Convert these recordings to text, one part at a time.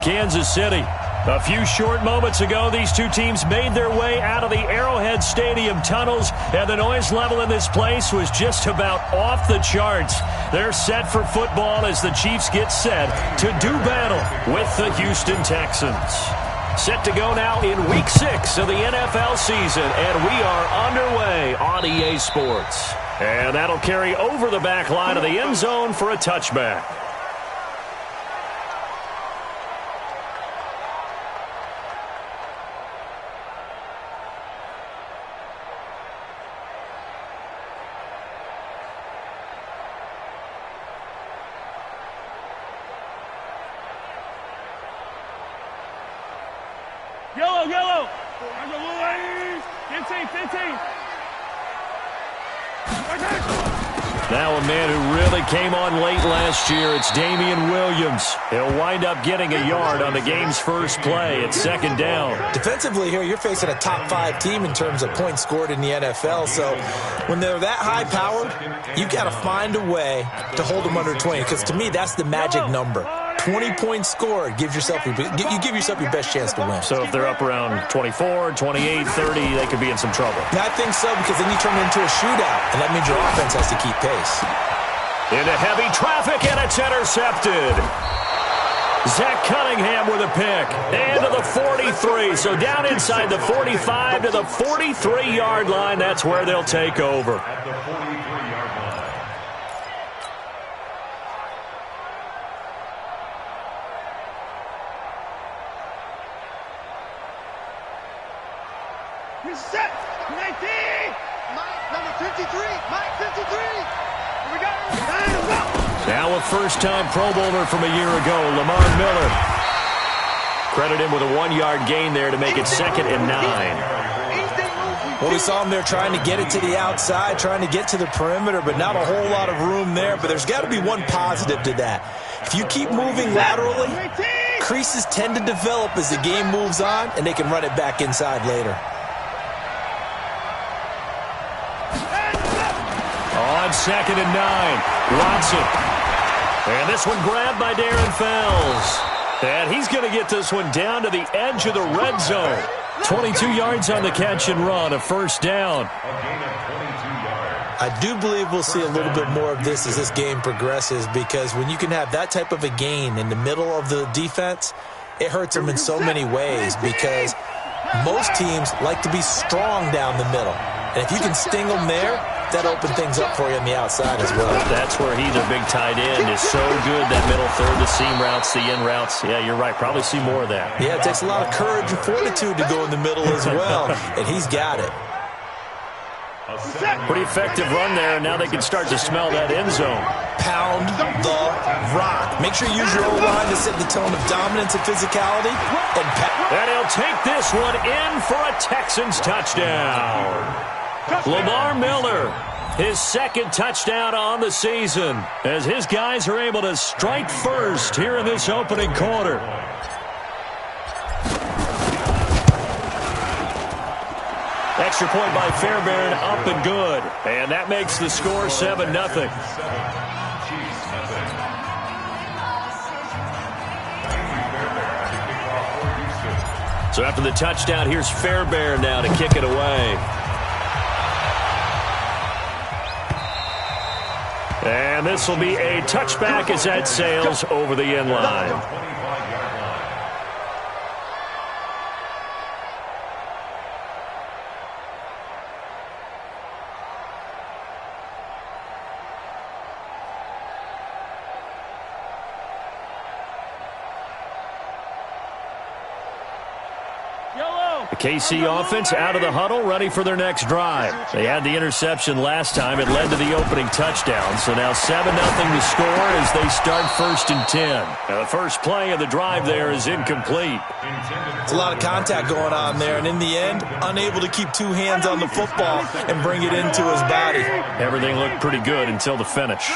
Kansas City. A few short moments ago, these two teams made their way out of the Arrowhead Stadium tunnels, and the noise level in this place was just about off the charts. They're set for football as the Chiefs get set to do battle with the Houston Texans. Set to go now in Week 6 of the NFL season, and we are underway on EA Sports. And that'll carry over the back line of the end zone for a touchback. Yellow. 15. Now a man who really came on late last year, it's Damian Williams. He'll wind up getting a yard on the game's first play. It's second down. Defensively here, you're facing a top 5 team in terms of points scored in the NFL. So when they're that high-powered, you've got to find a way to hold them under 20. Because to me, that's the magic number. 20 points scored gives yourself you give yourself your best chance to win. So if they're up around 24, 28, 30, they could be in some trouble. Yeah, I think so, because then you turn it into a shootout, and that means your offense has to keep pace. Into heavy traffic, and it's intercepted. Zach Cunningham with a pick. And to the 43. So down inside the 45 to the 43-yard line. That's where they'll take over. He's set. 19. Number 53. Mike 53. Here we go. Now a first-time Pro Bowler from a year ago, Lamar Miller. Credit him with a 1-yard gain there to make it 2nd and 9. Well, we saw him there trying to get it to the outside, trying to get to the perimeter, but not a whole lot of room there. But there's got to be one positive to that. If you keep moving laterally, creases tend to develop as the game moves on, and they can run it back inside later. On 2nd and 9, Watson. And this one grabbed by Darren Fells. And he's going to get this one down to the edge of the red zone. 22 yards on the catch and run, a first down. I do believe we'll see a little bit more of this as this game progresses, because when you can have that type of a gain in the middle of the defense, it hurts them in so many ways, because most teams like to be strong down the middle. And if you can sting them there, that opens things up for you on the outside as well. That's where he's a big tight end. Is so good, that middle third, the seam routes, the in routes. Yeah, you're right. Probably see more of that. Yeah, it takes a lot of courage and fortitude to go in the middle as well, and he's got it. Pretty effective run there, and now they can start to smell that end zone. Pound the rock. Make sure you use your O-line to set the tone of dominance and physicality. And he'll take this one in for a Texans touchdown. Lamar Miller, his 2nd touchdown on the season, as his guys are able to strike first here in this opening quarter. Extra point by Fairbairn, up and good. And that makes the score 7-0. So after the touchdown, here's Fairbairn now to kick it away. And this will be a touchback as that sails over the end line. The KC offense out of the huddle, ready for their next drive. They had the interception last time. It led to the opening touchdown. So now 7-0 to score as they start 1st and 10. Now the first play of the drive there is incomplete. It's a lot of contact going on there, and in the end, unable to keep 2 hands on the football and bring it into his body. Everything looked pretty good until the finish.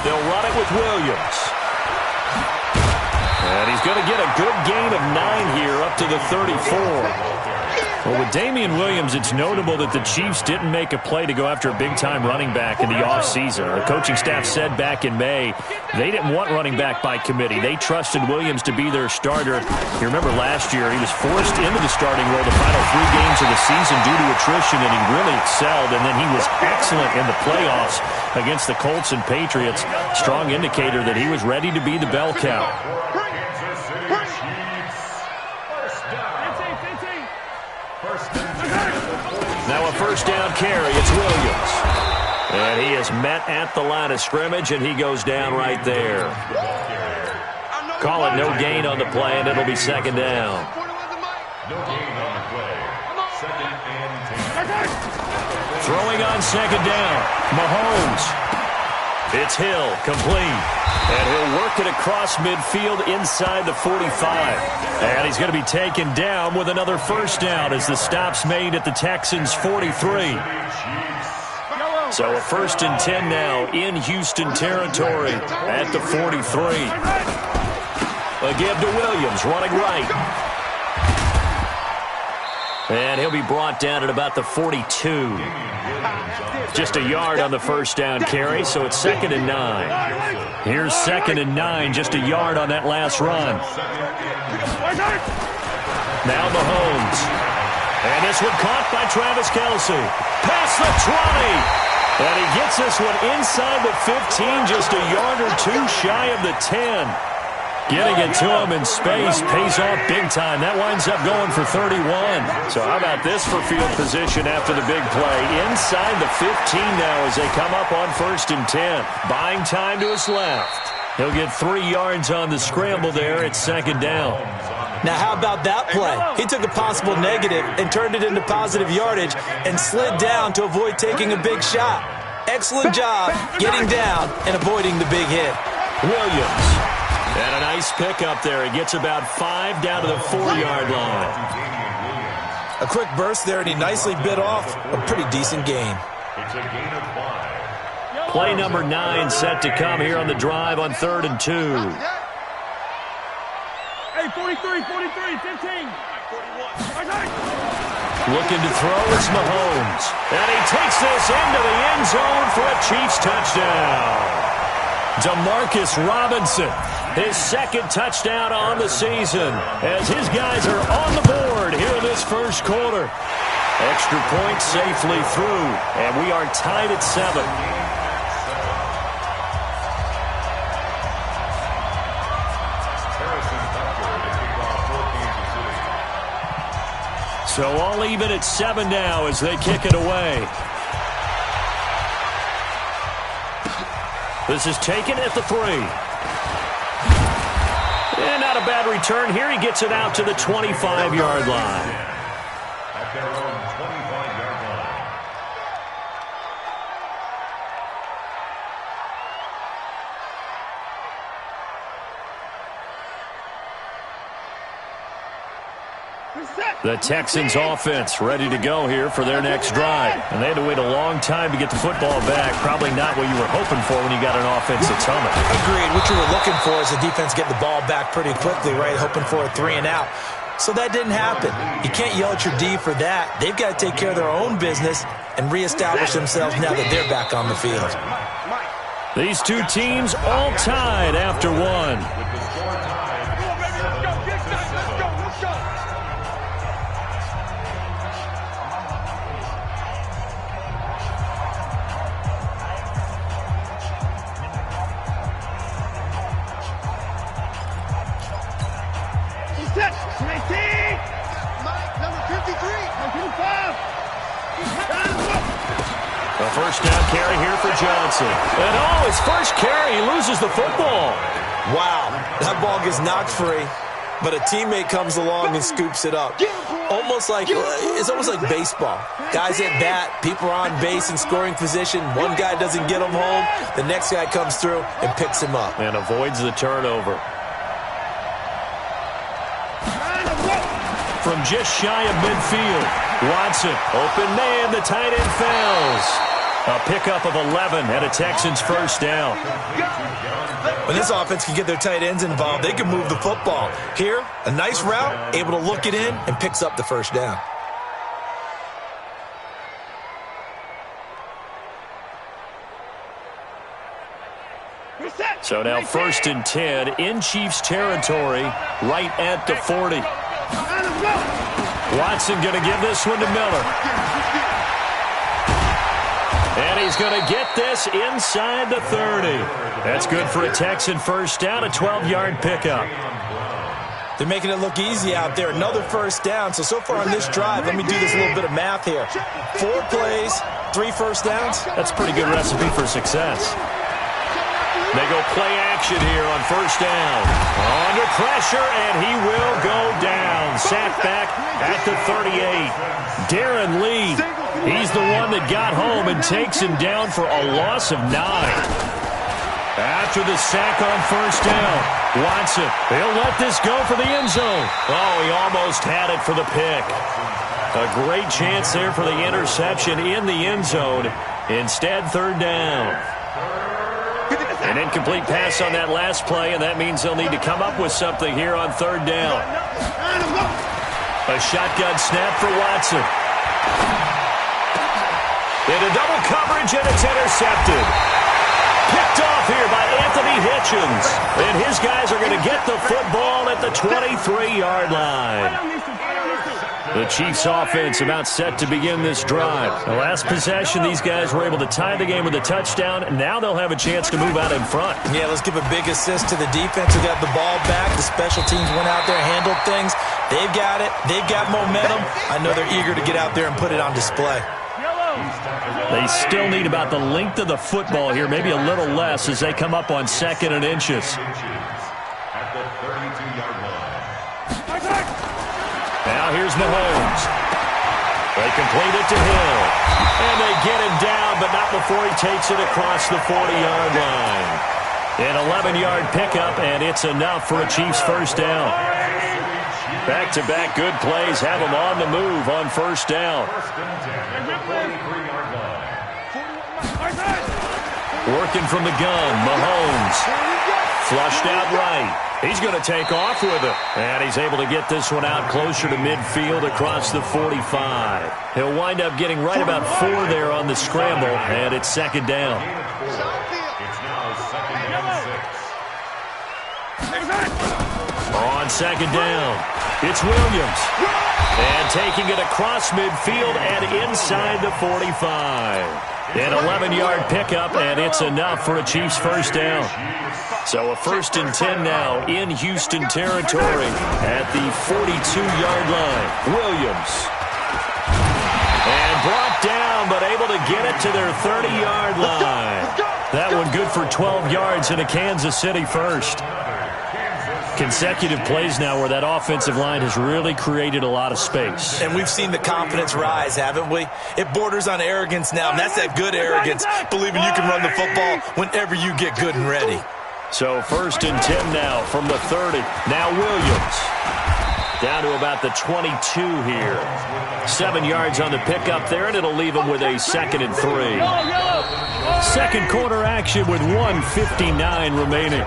They'll run it with Williams. And he's going to get a good gain of 9 here up to the 34. Well, with Damian Williams, it's notable that the Chiefs didn't make a play to go after a big-time running back in the offseason. The coaching staff said back in May they didn't want running back by committee. They trusted Williams to be their starter. You remember last year he was forced into the starting role the final 3 games of the season due to attrition, and he really excelled. And then he was excellent in the playoffs against the Colts and Patriots. Strong indicator that he was ready to be the bell cow. Now a first down carry. It's Williams. And he is met at the line of scrimmage, and he goes down right there. Call it no gain on the play, and it'll be second down. No gain on the play. Second and 10. Throwing on second down. Mahomes. It's Hill, complete. And he'll work it across midfield inside the 45. And he's going to be taken down with another first down as the stop's made at the Texans' 43. So a first and 10 now in Houston territory at the 43. A give to Williams, running right. And he'll be brought down at about the 42. Just a yard on the first down carry, so it's second and 9. Here's second and 9, just a yard on that last run. Now Mahomes. And this one caught by Travis Kelce. Past the 20. And he gets this one inside the 15, just a yard or 2 shy of the 10. Getting it to him in space pays off big time. That winds up going for 31. So how about this for field position after the big play? Inside the 15 now as they come up on first and 10. Buying time to his left. He'll get 3 yards on the scramble there at second down. Now, how about that play? He took a possible negative and turned it into positive yardage and slid down to avoid taking a big shot. Excellent job getting down and avoiding the big hit. Williams. And a nice pickup there. He gets about 5 down to the 4-yard line. A quick burst there, and he nicely bit off a pretty decent gain. It's a gain of 5. Play number 9 set to come here on the drive on 3rd and 2. Hey, 43, 15. Looking to throw, it's Mahomes. And he takes this into the end zone for a Chiefs touchdown. Demarcus Robinson, his second touchdown on the season, as his guys are on the board here in this first quarter. Extra point safely through, and we are tied at 7. So all even at 7 now as they kick it away. This is taken at the 3. And not a bad return here. He gets it out to the 25-yard line. At their own 25-yard line. The Texans offense ready to go here for their next drive. And they had to wait a long time to get the football back. Probably not what you were hoping for when you got an offense that's humming. Agreed. What you were looking for is the defense getting the ball back pretty quickly, right? Hoping for a 3 and out. So that didn't happen. You can't yell at your D for that. They've got to take care of their own business and reestablish themselves now that they're back on the field. These two teams all tied after 1. A first down carry here for Johnson. And his first carry, he loses the football. Wow, that ball gets knocked free, but a teammate comes along and scoops it up. It's almost like baseball. Guys at bat, people are on base in scoring position. One guy doesn't get him home. The next guy comes through and picks him up. And avoids the turnover. From just shy of midfield, Watson, open man, the tight end fails. A pickup of 11 and a Texans first down. When this offense can get their tight ends involved, they can move the football. Here, a nice route, able to look it in, and picks up the first down. So now 1st and 10 in Chiefs territory, right at the 40. Watson going to give this one to Miller. And he's going to get this inside the 30. That's good for a Texan first down, a 12-yard pickup. They're making it look easy out there. Another first down. So far on this drive, let me do this little bit of math here. 4 plays, 3 first downs. That's a pretty good recipe for success. They go play action here on first down. Under pressure, and he will go down. Sacked back at the 38. Darren Lee, he's the one that got home and takes him down for a loss of 9. After the sack on first down, Watson, he'll let this go for the end zone. Oh, he almost had it for the pick. A great chance there for the interception in the end zone. Instead, 3rd down. An incomplete pass on that last play, and that means they'll need to come up with something here on 3rd down. A shotgun snap for Watson. Into double coverage, and it's intercepted. Picked off here by Anthony Hitchens. And his guys are going to get the football at the 23-yard line. The Chiefs offense about set to begin this drive. The last possession, these guys were able to tie the game with a touchdown. Now they'll have a chance to move out in front. Yeah, let's give a big assist to the defense who got the ball back. The special teams went out there, handled things. They've got it. They've got momentum. I know they're eager to get out there and put it on display. They still need about the length of the football here, maybe a little less as they come up on 2nd and inches. At the 32-yard line. Now here's Mahomes. They complete it to Hill. And they get him down, but not before he takes it across the 40-yard line. An 11-yard pickup, and it's enough for a Chiefs first down. Back-to-back good plays have them on the move on first down. Working from the gun, Mahomes. Flushed out right. He's going to take off with it. And he's able to get this one out closer to midfield across the 45. He'll wind up getting right about 4 there on the scramble, and it's 2nd down. It's now 2nd and 6. On 2nd down, it's Williams. And taking it across midfield and inside the 45. An 11-yard pickup, and it's enough for a Chiefs first down. So a 1st and 10 now in Houston territory at the 42-yard line. Williams. And brought down, but able to get it to their 30-yard line. That one good for 12 yards in a Kansas City first. Consecutive plays now where that offensive line has really created a lot of space. And we've seen the confidence rise, haven't we? It borders on arrogance now, and that's that good arrogance, believing you can run the football whenever you get good and ready. So 1st and 10 now from the 30. Now Williams. Down to about the 22 here. 7 yards on the pickup there, and it'll leave him with a 2nd and 3. Second quarter action with 1:59 remaining.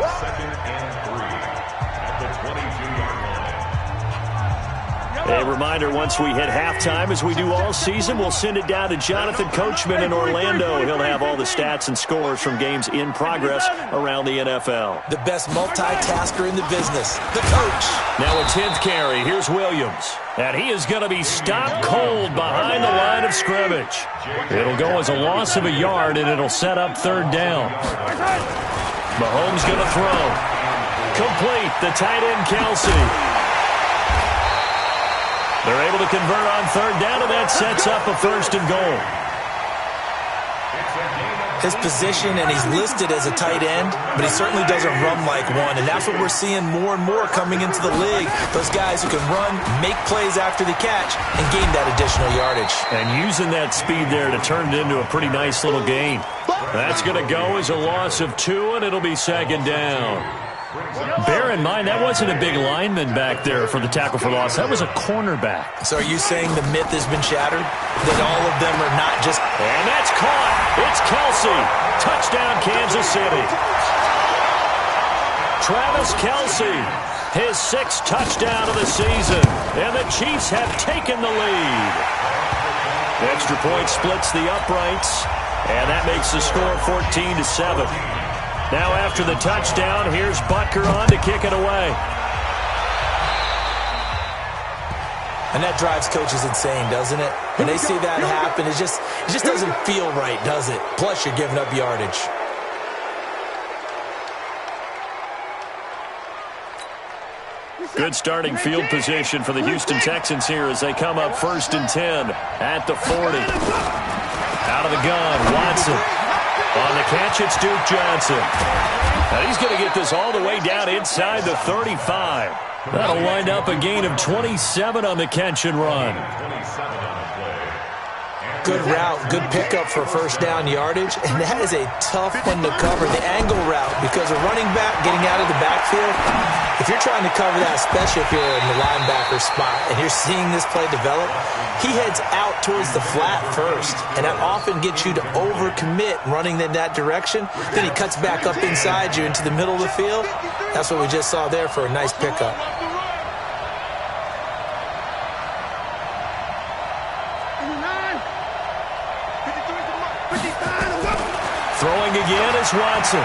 A reminder, once we hit halftime, as we do all season, we'll send it down to Jonathan Coachman in Orlando. He'll have all the stats and scores from games in progress around the NFL. The best multitasker in the business, the coach. Now a 10th carry. Here's Williams. And he is going to be stopped cold behind the line of scrimmage. It'll go as a loss of a yard, and it'll set up 3rd down. Mahomes going to throw. Complete. The tight end, Kelsey. They're able to convert on 3rd down, and that sets up a 1st and goal. His position, and he's listed as a tight end, but he certainly doesn't run like one, and that's what we're seeing more and more coming into the league. Those guys who can run, make plays after the catch, and gain that additional yardage. And using that speed there to turn it into a pretty nice little gain. That's going to go as a loss of 2, and it'll be 2nd down. Bear in mind, that wasn't a big lineman back there for the tackle for loss. That was a cornerback. So are you saying the myth has been shattered? That all of them are not just... And that's caught. It's Kelsey. Touchdown, Kansas City. Travis Kelsey, his 6th touchdown of the season. And the Chiefs have taken the lead. Extra point splits the uprights. And that makes the score 14-7. Now after the touchdown, here's Butker on to kick it away. And that drives coaches insane, doesn't it? When they see that happen, it just doesn't feel right, does it? Plus, you're giving up yardage. Good starting field position for the Houston Texans here as they come up 1st and 10 at the 40. Out of the gun, Watson. On the catch, it's Duke Johnson. Now he's going to get this all the way down inside the 35. That'll wind up a gain of 27 on the catch and run. Good route, good pickup for first down yardage, and that is a tough one to cover, the angle route, because a running back getting out of the backfield, if you're trying to cover that, especially if you're in the linebacker spot and you're seeing this play develop, he heads out towards the flat first, and that often gets you to overcommit running in that direction. Then he cuts back up inside you into the middle of the field. That's what we just saw there for a nice pickup. Throwing again is Watson.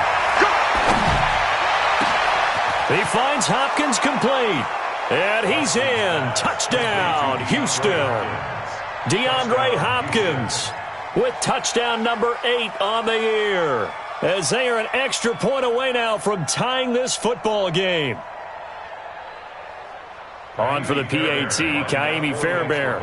He finds Hopkins complete. And he's in. Touchdown, Houston. DeAndre Hopkins with touchdown number 8 on the year, as they are an extra point away now from tying this football game. On for the PAT, Kaimi Fairbairn.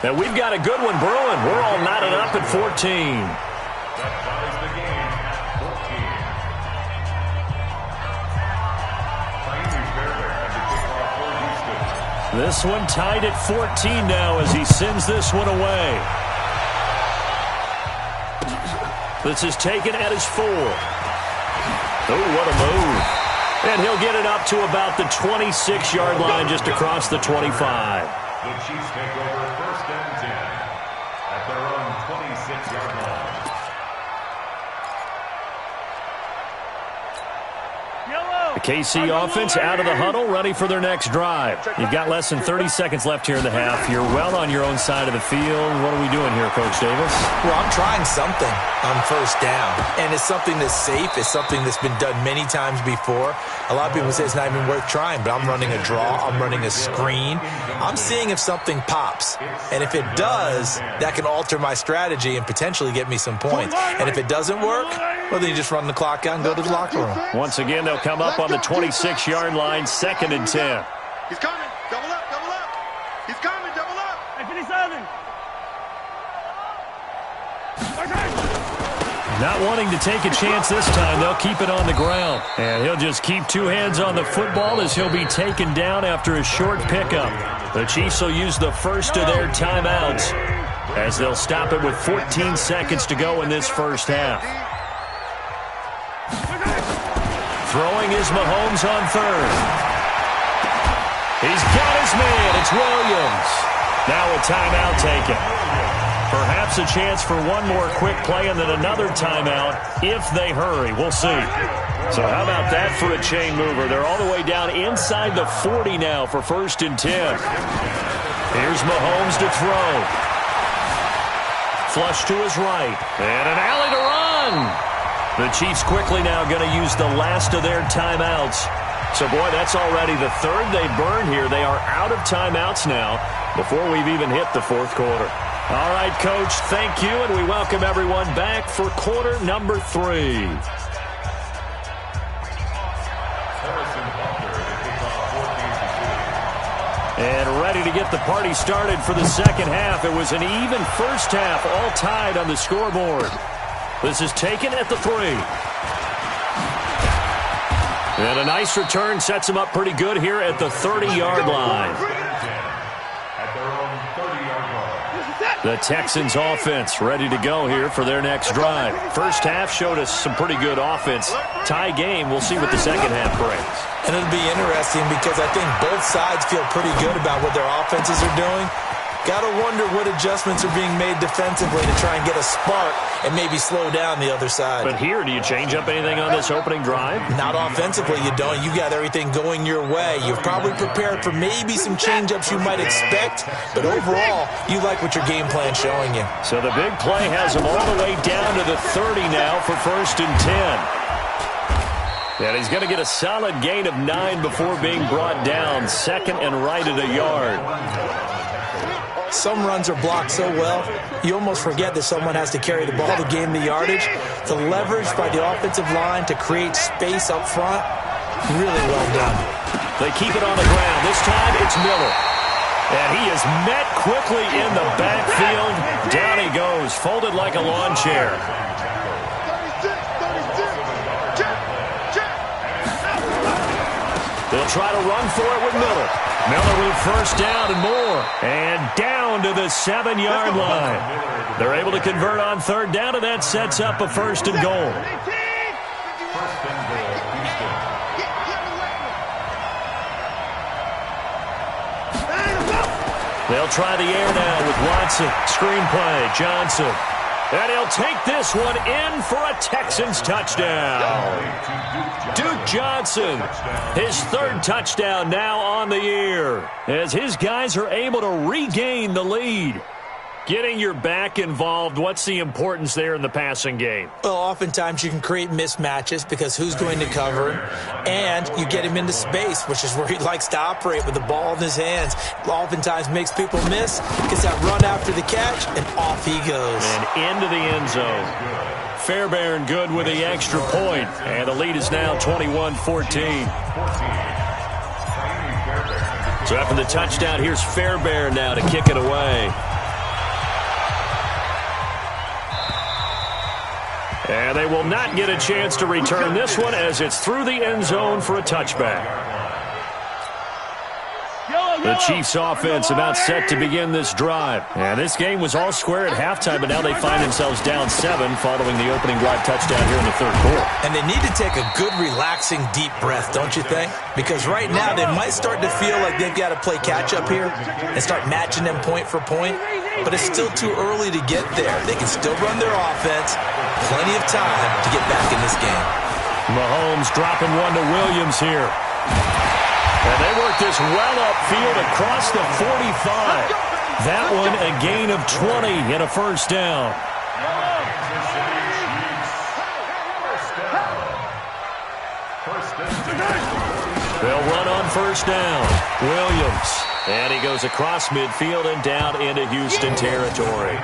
And we've got a good one brewing. We're all knotted up at 14. That ties the game at 14. This one tied at 14 now as he sends this one away. This is taken at his 4. Oh, what a move. And he'll get it up to about the 26-yard line just across the 25. The Chiefs take over 1st and 10 at their own 26-yard line. The KC offense out of the huddle, ready for their next drive. You've got less than 30 seconds left here in the half. You're well on your own side of the field. What are we doing here, Coach Davis? Well, I'm trying something on first down, and it's something that's safe. It's something that's been done many times before. A lot of people say it's not even worth trying, but I'm running a draw. I'm running a screen. I'm seeing if something pops, and if it does, that can alter my strategy and potentially get me some points. And if it doesn't work, well, then you just run the clock out and go to the locker room. Once again, they'll come up on the 26-yard line, 2nd and 10. He's coming. Double up, double up. He's coming, double up. Hey, 57. Not wanting to take a chance this time, they'll keep it on the ground. And he'll just keep 2 hands on the football as he'll be taken down after a short pickup. The Chiefs will use the first of their timeouts as they'll stop it with 14 seconds to go in this first half. Throwing is Mahomes on 3rd. He's got his man. It's Williams. Now a timeout taken. Perhaps a chance for one more quick play and then another timeout if they hurry. We'll see. So how about that for a chain mover? They're all the way down inside the 40 now for 1st and 10. Here's Mahomes to throw. Flush to his right. And an alley to run. The Chiefs quickly now going to use the last of their timeouts. So, boy, that's already the 3rd they burn here. They are out of timeouts now before we've even hit the 4th quarter. All right, Coach, thank you, and we welcome everyone back for quarter number 3. And ready to get the party started for the second half. It was an even first half, all tied on the scoreboard. This is taken at the 3. And a nice return sets him up pretty good here at the 30-yard line. The Texans offense ready to go here for their next drive. First half showed us some pretty good offense. Tie game, we'll see what the second half brings. And it'll be interesting because I think both sides feel pretty good about what their offenses are doing. Got to wonder what adjustments are being made defensively to try and get a spark and maybe slow down the other side. But here, do you change up anything on this opening drive? Not offensively, you don't. You got everything going your way. You've probably prepared for maybe some change-ups you might expect, but overall, you like what your game plan's showing you. So the big play has him all the way down to the 30 now for 1st and 10. And he's going to get a solid gain of 9 before being brought down. 2nd and right at a yard. Some runs are blocked so well, you almost forget that someone has to carry the ball to gain the yardage. The leverage by the offensive line to create space up front, really well done. They keep it on the ground. This time it's Miller. And he is met quickly in the backfield. Down he goes, folded like a lawn chair. They'll try to run for it with Miller. Miller with 1st down and more. And down to the 7-yard line. They're able to convert on 3rd down, and that sets up a 1st and goal. They'll try the air now with Watson. Screenplay, Johnson. And he'll take this one in for a Texans touchdown. Duke Johnson, his 3rd touchdown now on the year, as his guys are able to regain the lead. Getting your back involved, what's the importance there in the passing game? Well, oftentimes you can create mismatches because who's going to cover him, and you get him into space, which is where he likes to operate with the ball in his hands. Oftentimes makes people miss, gets that run after the catch, and off he goes. And into the end zone. Fairbairn good with the extra point, and the lead is now 21-14. So after the touchdown, here's Fairbairn now to kick it away. And they will not get a chance to return this one as it's through the end zone for a touchback. The Chiefs offense about set to begin this drive. And this game was all square at halftime, but now they find themselves down 7 following the opening drive touchdown here in the 3rd quarter. And they need to take a good, relaxing, deep breath, don't you think? Because right now they might start to feel like they've got to play catch-up here and start matching them point for point. But it's still too early to get there. They can still run their offense. Plenty of time to get back in this game. Mahomes dropping one to Williams here. And they work this well upfield across the 45. That one a gain of 20 and a 1st down. They'll run on 1st down. Williams. And he goes across midfield and down into Houston territory.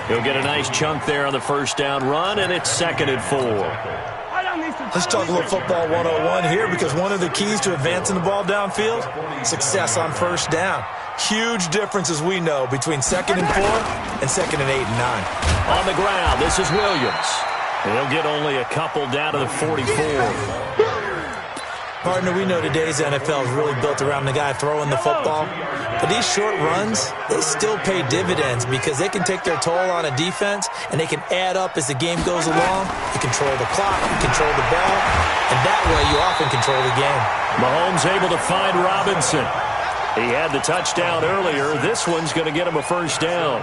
He'll get a nice chunk there on the 1st down run, and it's 2nd and 4. Let's talk a little football 101 here, because one of the keys to advancing the ball downfield, success on 1st down. Huge difference, as we know, between 2nd and 4 and 2nd and 8 and 9. On the ground, this is Williams. He'll get only a couple down to the 44. Partner, we know today's NFL is really built around the guy throwing the football. But these short runs, they still pay dividends because they can take their toll on a defense, and they can add up as the game goes along. You control the clock, you control the ball, and that way you often control the game. Mahomes able to find Robinson. He had the touchdown earlier. This one's going to get him a 1st down.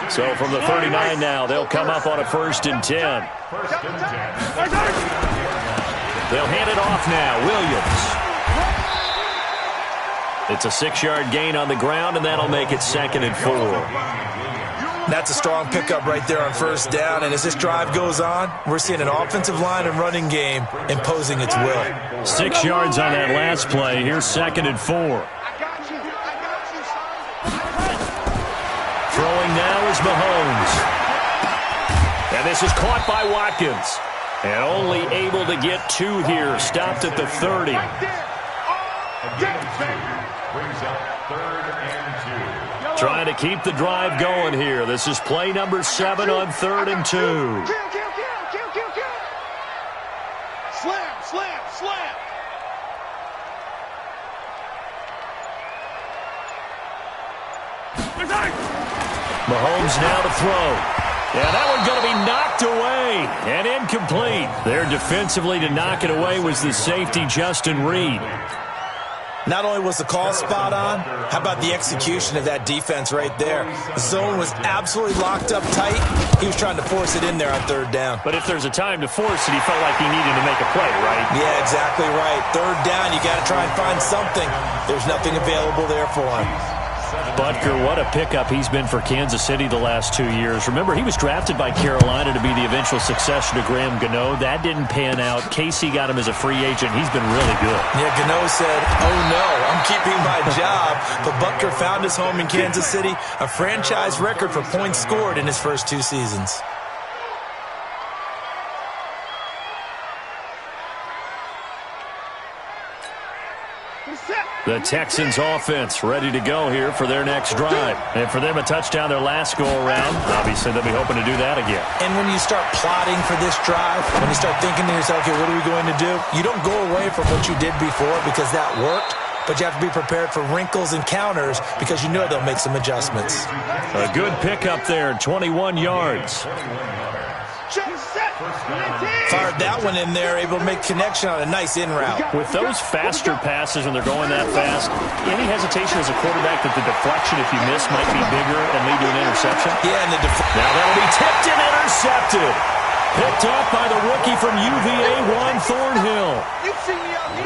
So from the 39 now, they'll come up on a 1st and 10. They'll hand it off now. Williams. It's a 6-yard gain on the ground, and that'll make it 2nd and 4. That's a strong pickup right there on 1st down, and as this drive goes on, we're seeing an offensive line and running game imposing its will. 6 yards on that last play. Here's 2nd and 4. Throwing now is Mahomes. And this is caught by Watkins. And only able to get 2 here. Stopped at the 30. Trying to keep the drive going here. This is play number 7 on 3rd and 2. Slam, slam, slam. Mahomes now to throw. Yeah, that one going to be knocked away and incomplete. There defensively to knock it away was the safety, Justin Reed. Not only was the call spot on, how about the execution of that defense right there? The zone was absolutely locked up tight. He was trying to force it in there on third down. But if there's a time to force it, he felt like he needed to make a play, right? Yeah, exactly right. Third down, you got to try and find something. There's nothing available there for him. Butker, what a pickup he's been for Kansas City the last 2 years. Remember, he was drafted by Carolina to be the eventual successor to Graham Gano. That didn't pan out. Casey got him as a free agent. He's been really good. Yeah, Gano said, oh no, I'm keeping my job. But Butker found his home in Kansas City, a franchise record for points scored in his first 2 seasons. The Texans offense ready to go here for their next drive. And for them, a touchdown their last go-around. Obviously, they'll be hoping to do that again. And when you start plotting for this drive, when you start thinking to yourself, okay, what are we going to do? You don't go away from what you did before because that worked, but you have to be prepared for wrinkles and counters because you know they'll make some adjustments. A good pickup there, 21 yards. Fired that one in there, able to make connection on a nice in route. With those faster passes when they're going that fast, any hesitation as a quarterback that the deflection, if you miss, might be bigger and lead to an interception? Yeah, and now that'll be tipped and intercepted. Picked up by the rookie from UVA, Juan Thornhill.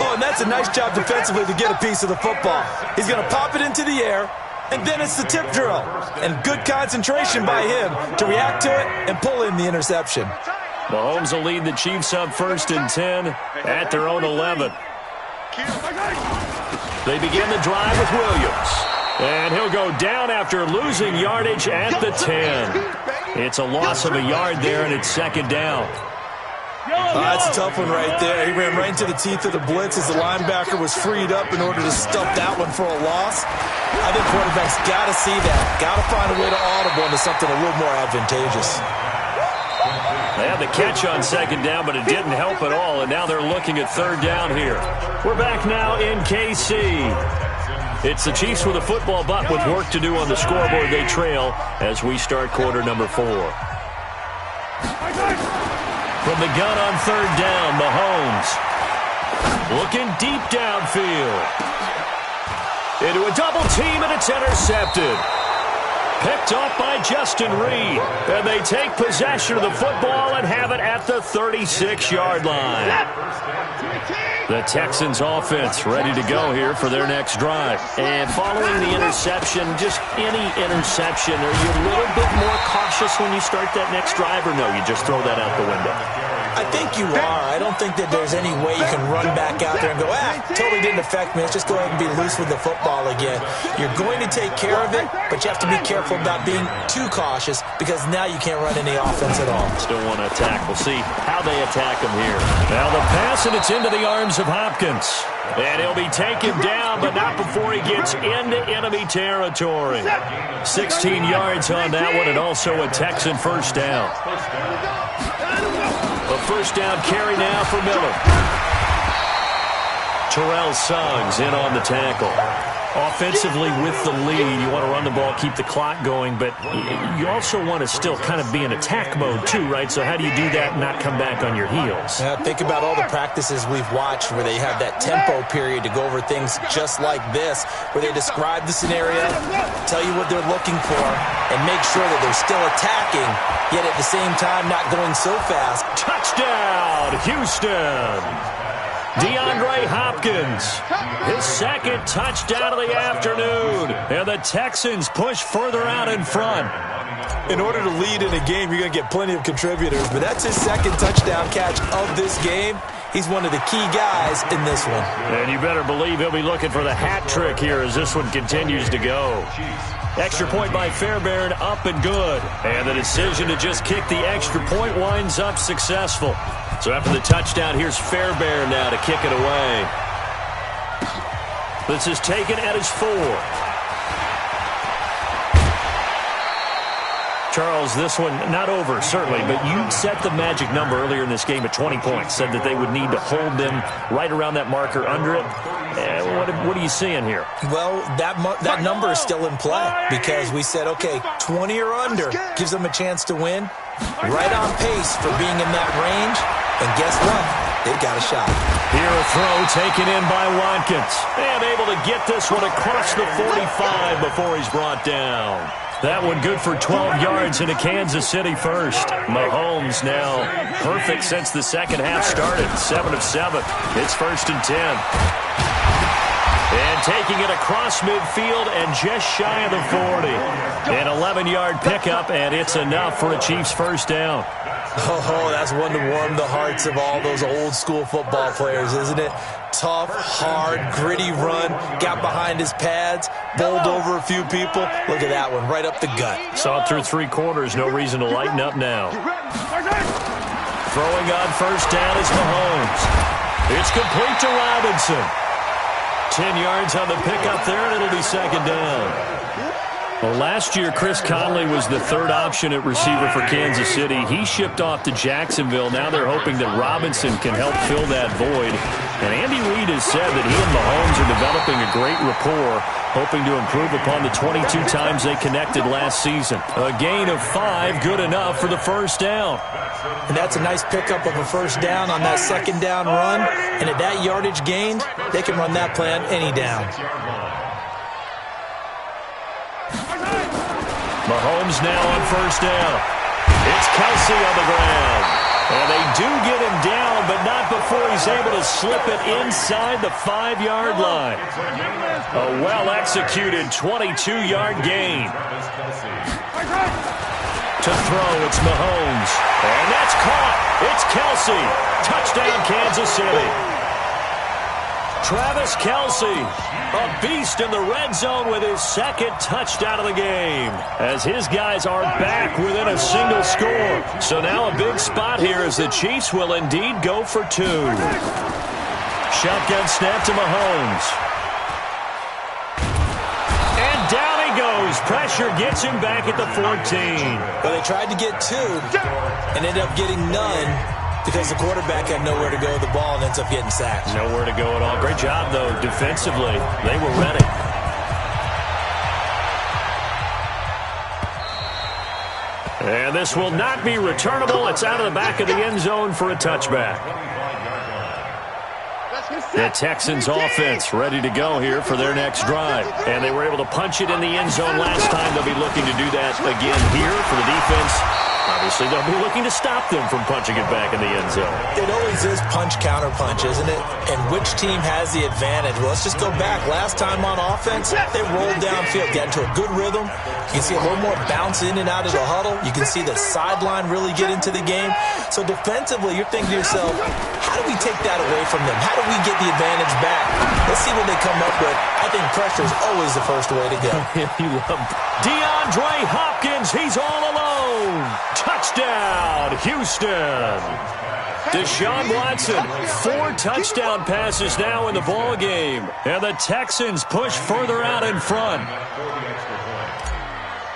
Oh, and that's a nice job defensively to get a piece of the football. He's going to pop it into the air, and then it's the tip drill. And good concentration by him to react to it and pull in the interception. Mahomes will lead the Chiefs up 1st and 10 at their own 11. They begin the drive with Williams. And he'll go down after losing yardage at the 10. It's a loss of a yard there, and it's 2nd down. That's a tough one right there. He ran right into the teeth of the blitz as the linebacker was freed up in order to stuff that one for a loss. I think quarterbacks got to see that. Got to find a way to audible into something a little more advantageous. They had the catch on 2nd down, but it didn't help at all, and now they're looking at 3rd down here. We're back now in KC. It's the Chiefs with a football, but with work to do on the scoreboard, they trail as we start quarter number 4. From the gun on 3rd down, Mahomes looking deep downfield. Into a double team, and it's intercepted. Picked up by Justin Reed. And they take possession of the football and have it at the 36-yard line. The Texans offense ready to go here for their next drive. And following the interception, just any interception, are you a little bit more cautious when you start that next drive, or no, you just throw that out the window? I think you are. I don't think that there's any way you can run back out there and go, totally didn't affect me. Let's just go ahead and be loose with the football again. You're going to take care of it, but you have to be careful about being too cautious because now you can't run any offense at all. Still want to attack. We'll see how they attack him here. Now the pass, and it's into the arms of Hopkins. And he'll be taken down, but not before he gets into enemy territory. 16 yards on that one, and also a Texan 1st down. A 1st down carry now for Miller. Terrell Suggs in on the tackle. Offensively with the lead, you want to run the ball, keep the clock going, but you also want to still kind of be in attack mode too, right? So how do you do that and not come back on your heels? Think about all the practices we've watched where they have that tempo period to go over things just like this, where they describe the scenario, tell you what they're looking for, and make sure that they're still attacking, yet at the same time not going so fast. Touchdown, Houston! DeAndre Hopkins, his 2nd touchdown of the afternoon. And the Texans push further out in front. In order to lead in a game, you're going to get plenty of contributors, but that's his 2nd touchdown catch of this game. He's one of the key guys in this one. And you better believe he'll be looking for the hat trick here as this one continues to go. Extra point by Fairbairn, up and good. And the decision to just kick the extra point winds up successful. So after the touchdown, here's Fairbairn now to kick it away. This is taken at his 4. Charles, this one not over, certainly, but you set the magic number earlier in this game at 20 points, said that they would need to hold them right around that marker under it. What are you seeing here? Well, that number is still in play because we said, okay, 20 or under gives them a chance to win. Right on pace for being in that range. And guess what? they've got a shot. Here a throw taken in by Watkins. And able to get this one across the 45 before he's brought down. That one good for 12 yards into Kansas City first. Mahomes now perfect since the second half started. 7 of 7. It's 1st and 10. And taking it across midfield and just shy of the 40. An 11-yard pickup, and it's enough for a Chiefs first down. Oh, that's one to warm the hearts of all those old-school football players, isn't it? Tough, hard, gritty run, got behind his pads, bowled over a few people. Look at that one, right up the gut. Saw it through 3 quarters, no reason to lighten up now. Throwing on first down is Mahomes. It's complete to Robinson. 10 yards on the pickup there, and it'll be 2nd down. Well, last year, Chris Conley was the 3rd option at receiver for Kansas City. He shipped off to Jacksonville. Now they're hoping that Robinson can help fill that void. And Andy Reid has said that he and Mahomes are developing a great rapport, hoping to improve upon the 22 times they connected last season. A gain of 5, good enough for the first down. And that's a nice pickup of a first down on that 2nd down run. And at that yardage gained, they can run that play on any down. Mahomes now on first down. It's Kelsey on the ground. And they do get him down, but not before he's able to slip it inside the 5-yard line. A well-executed 22-yard gain. To throw, it's Mahomes. And that's caught. It's Kelsey. Touchdown, Kansas City. Travis Kelsey, a beast in the red zone with his 2nd touchdown of the game, as his guys are back within a single score. So now a big spot here as the Chiefs will indeed go for 2. Shotgun snap to Mahomes. And down he goes. Pressure gets him back at the 14. Well, they tried to get 2 and ended up getting none, because the quarterback had nowhere to go with the ball and ends up getting sacked. Nowhere to go at all. Great job, though, defensively. They were ready. And this will not be returnable. It's out of the back of the end zone for a touchback. The Texans offense ready to go here for their next drive. And they were able to punch it in the end zone last time. They'll be looking to do that again here for the defense. Obviously, they'll be looking to stop them from punching it back in the end zone. It always is punch-counter-punch, isn't it? And which team has the advantage? Well, let's just go back. Last time on offense, they rolled downfield, got into a good rhythm. You can see a little more bounce in and out of the huddle. You can see the sideline really get into the game. So defensively, you're thinking to yourself, how do we take that away from them? How do we get the advantage back? Let's see what they come up with. I think pressure is always the first way to go. DeAndre Hopkins, he's all alone. Touchdown, Houston. Deshaun Watson, 4 touchdown passes now in the ball game. And the Texans push further out in front.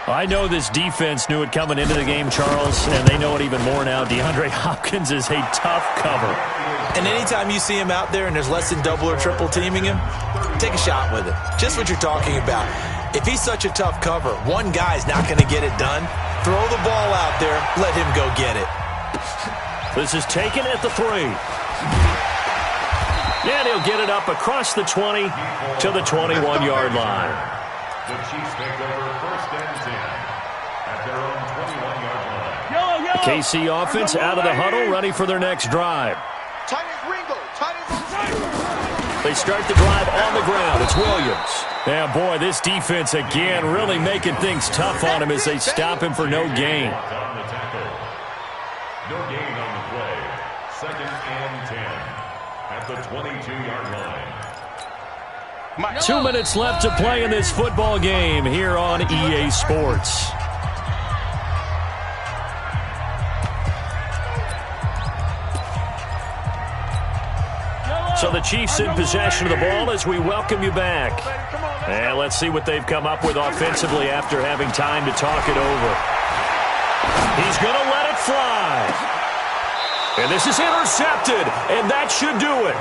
I know this defense knew it coming into the game, Charles, and they know it even more now. DeAndre Hopkins is a tough cover. And anytime you see him out there and there's less than double or triple teaming him, take a shot with it. Just what you're talking about. If he's such a tough cover, one guy's not going to get it done. Throw the ball out there. Let him go get it. This is taken at the 3. And he'll get it up across the 20 to the 21-yard line. The Chiefs take over 1st and 10 at their own 21-yard line. KC offense out of the huddle, ready for their next drive. They start the drive on the ground. It's Williams. Yeah, boy, this defense again really making things tough on him as they stop him for no gain. No gain on the play. 2nd and 10 at the 22-yard line. 2 minutes left to play in this football game here on EA Sports. So the Chiefs in possession of the ball as we welcome you back. And let's see what they've come up with offensively after having time to talk it over. He's going to let it fly. And this is intercepted, and that should do it.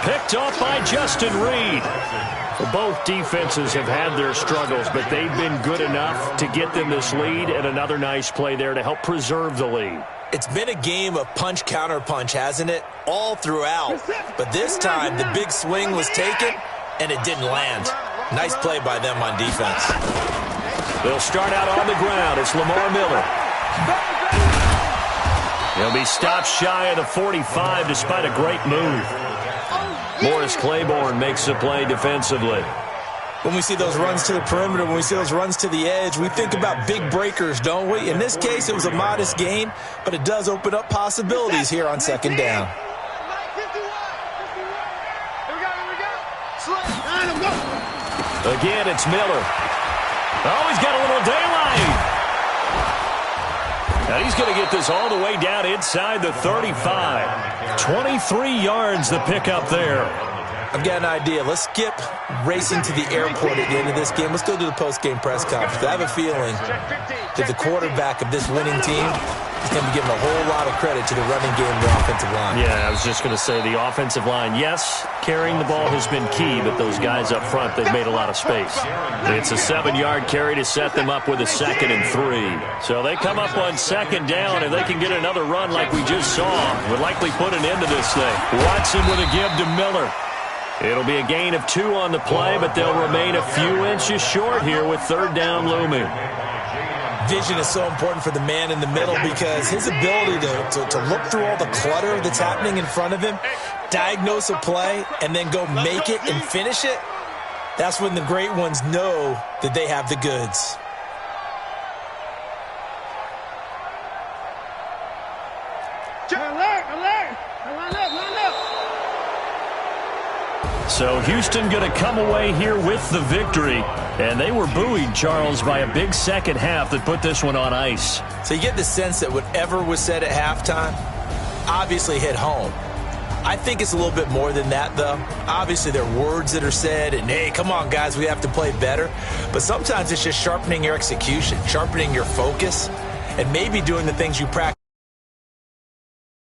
Picked off by Justin Reed. Well, both defenses have had their struggles, but they've been good enough to get them this lead, and another nice play there to help preserve the lead. It's been a game of punch-counter-punch, hasn't it? All throughout. But this time, the big swing was taken, and it didn't land. Nice play by them on defense. They'll start out on the ground. It's Lamar Miller. He'll be stopped shy of the 45 despite a great move. Morris Claiborne makes the play defensively. When we see those runs to the perimeter, when we see those runs to the edge, we think about big breakers, don't we? In this case, it was a modest gain, but it does open up possibilities here on second down. Again, it's Miller. Oh, he's got a little daylight. And he's going to get this all the way down inside the 35. 23 yards the pickup there. I've got an idea. Let's skip racing to the airport at the end of this game. Let's go to the post-game press conference. I have a feeling that the quarterback of this winning team is going to be given a whole lot of credit to the running game and the offensive line. Yeah, I was just going to say the offensive line, yes, carrying the ball has been key, but those guys up front, they've made a lot of space. It's a 7-yard carry to set them up with a 2nd and 3. So they come up on second down, and they can get another run like we just saw. Would likely put an end to this thing. Watson with a give to Miller. It'll be a gain of 2 on the play, but they'll remain a few inches short here with 3rd down looming. Vision is so important for the man in the middle because his ability to look through all the clutter that's happening in front of him, diagnose a play, and then go make it and finish it, that's when the great ones know that they have the goods. So Houston going to come away here with the victory. And they were buoyed, Charles, by a big second half that put this one on ice. So you get the sense that whatever was said at halftime obviously hit home. I think it's a little bit more than that, though. Obviously, there are words that are said, and, hey, come on, guys, we have to play better. But sometimes it's just sharpening your execution, sharpening your focus, and maybe doing the things you practice.